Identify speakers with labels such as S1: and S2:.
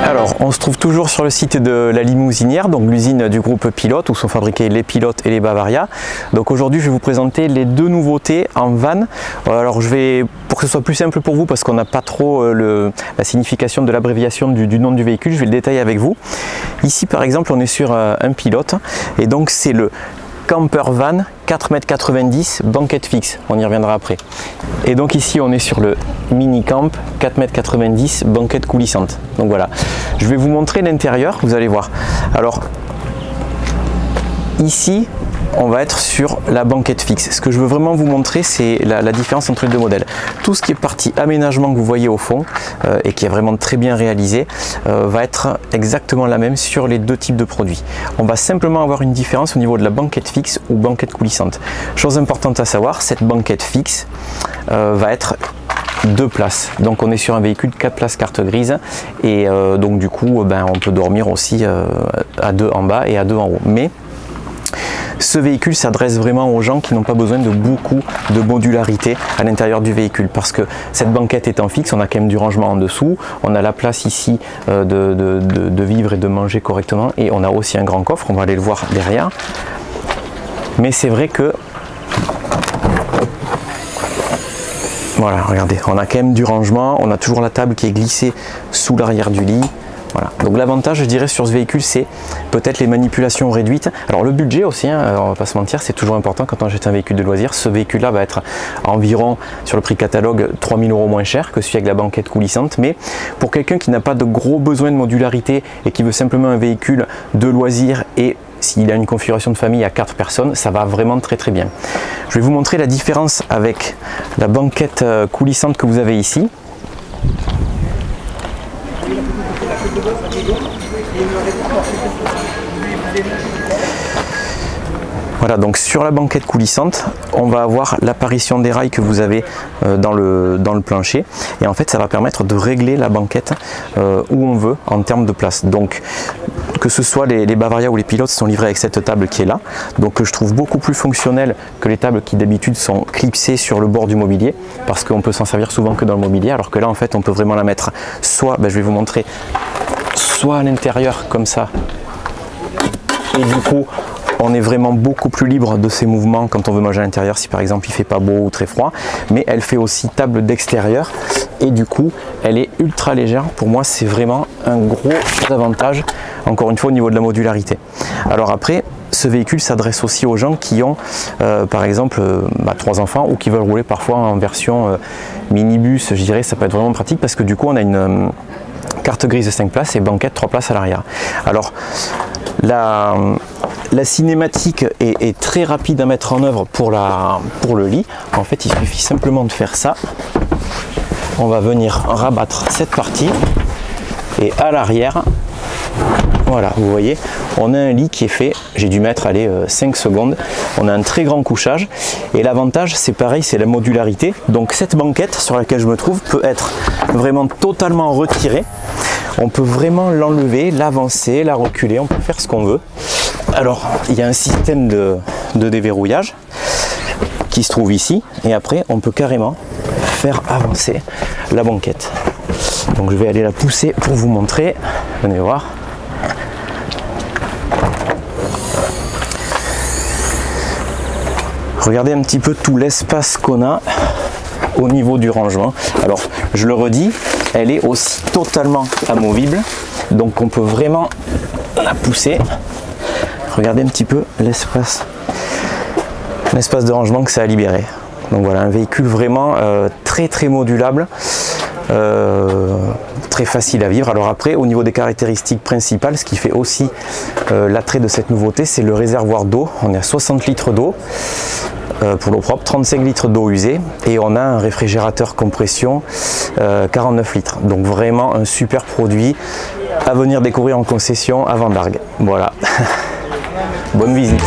S1: Alors, on se trouve toujours sur le site de la Limousinière, donc l'usine du groupe Pilote, où sont fabriqués les Pilotes et les Bavaria. Donc aujourd'hui, je vais vous présenter les deux nouveautés en van. Alors, pour que ce soit plus simple pour vous, parce qu'on n'a pas trop la signification de l'abréviation du nom du véhicule, je vais le détailler avec vous. Ici, par exemple, on est sur un Pilote, et donc c'est le Camper Van 4,90 m, banquette fixe, on y reviendra après. Et donc ici on est sur le Mini Camp 4,90 m, banquette coulissante. Donc voilà, je vais vous montrer l'intérieur, vous allez voir. Alors ici on va être sur la banquette fixe. Ce que je veux vraiment vous montrer, c'est la différence entre les deux modèles. Tout ce qui est partie aménagement que vous voyez au fond et qui est vraiment très bien réalisé va être exactement la même sur les deux types de produits. On va simplement avoir une différence au niveau de la banquette fixe ou banquette coulissante. Chose importante à savoir, cette banquette fixe va être 2 places, donc on est sur un véhicule 4 places carte grise et donc du coup on peut dormir aussi à 2 en bas et à 2 en haut. Mais ce véhicule s'adresse vraiment aux gens qui n'ont pas besoin de beaucoup de modularité à l'intérieur du véhicule, parce que cette banquette étant fixe, on a quand même du rangement en dessous, on a la place ici de vivre et de manger correctement, et on a aussi un grand coffre, on va aller le voir derrière. Mais c'est vrai que voilà, regardez, on a quand même du rangement, on a toujours la table qui est glissée sous l'arrière du lit. Voilà. Donc l'avantage, je dirais, sur ce véhicule, c'est peut-être les manipulations réduites. Alors le budget aussi, hein, on va pas se mentir, c'est toujours important quand on achète un véhicule de loisir. Ce véhicule-là va être environ, sur le prix catalogue, 3 000 € moins cher que celui avec la banquette coulissante. Mais pour quelqu'un qui n'a pas de gros besoins de modularité et qui veut simplement un véhicule de loisir, et s'il a une configuration de famille à 4 personnes, ça va vraiment très très bien. Je vais vous montrer la différence avec la banquette coulissante que vous avez ici. Voilà, donc sur la banquette coulissante, on va avoir l'apparition des rails que vous avez dans le plancher, et en fait ça va permettre de régler la banquette où on veut en termes de place. Donc que ce soit les Bavaria ou les Pilotes sont livrés avec cette table qui est là, donc que je trouve beaucoup plus fonctionnelle que les tables qui d'habitude sont clipsées sur le bord du mobilier, parce qu'on peut s'en servir souvent que dans le mobilier, alors que là en fait on peut vraiment la mettre soit, je vais vous montrer, soit à l'intérieur comme ça, et du coup on est vraiment beaucoup plus libre de ses mouvements quand on veut manger à l'intérieur, si par exemple il fait pas beau ou très froid. Mais elle fait aussi table d'extérieur, et du coup elle est ultra légère. Pour moi c'est vraiment un gros avantage, encore une fois, au niveau de la modularité. Alors après, ce véhicule s'adresse aussi aux gens qui ont par exemple 3 enfants, ou qui veulent rouler parfois en version minibus. Je dirais ça peut être vraiment pratique, parce que du coup on a une carte grise de 5 places et banquette 3 places à l'arrière. Alors la cinématique est très rapide à mettre en œuvre pour le lit. En fait, il suffit simplement de faire ça. On va venir rabattre cette partie, et à l'arrière, voilà, vous voyez, on a un lit qui est fait, j'ai dû mettre 5 secondes. On a un très grand couchage, et l'avantage c'est pareil, c'est la modularité. Donc cette banquette sur laquelle je me trouve peut être vraiment totalement retirée. On peut vraiment l'enlever, l'avancer, la reculer, on peut faire ce qu'on veut. Alors il y a un système de déverrouillage qui se trouve ici, et après on peut carrément faire avancer la banquette. Donc je vais aller la pousser pour vous montrer, venez voir. Regardez un petit peu tout l'espace qu'on a au niveau du rangement. Alors je le redis, elle est aussi totalement amovible, donc on peut vraiment la pousser. Regardez un petit peu l'espace de rangement que ça a libéré. Donc voilà, un véhicule vraiment très très modulable, très facile à vivre. Alors après, au niveau des caractéristiques principales, ce qui fait aussi l'attrait de cette nouveauté, c'est le réservoir d'eau. On est à 60 litres d'eau pour l'eau propre, 35 litres d'eau usée, et on a un réfrigérateur compression 49 litres. Donc vraiment un super produit à venir découvrir en concession à Vendargues. Voilà. Bonne visite.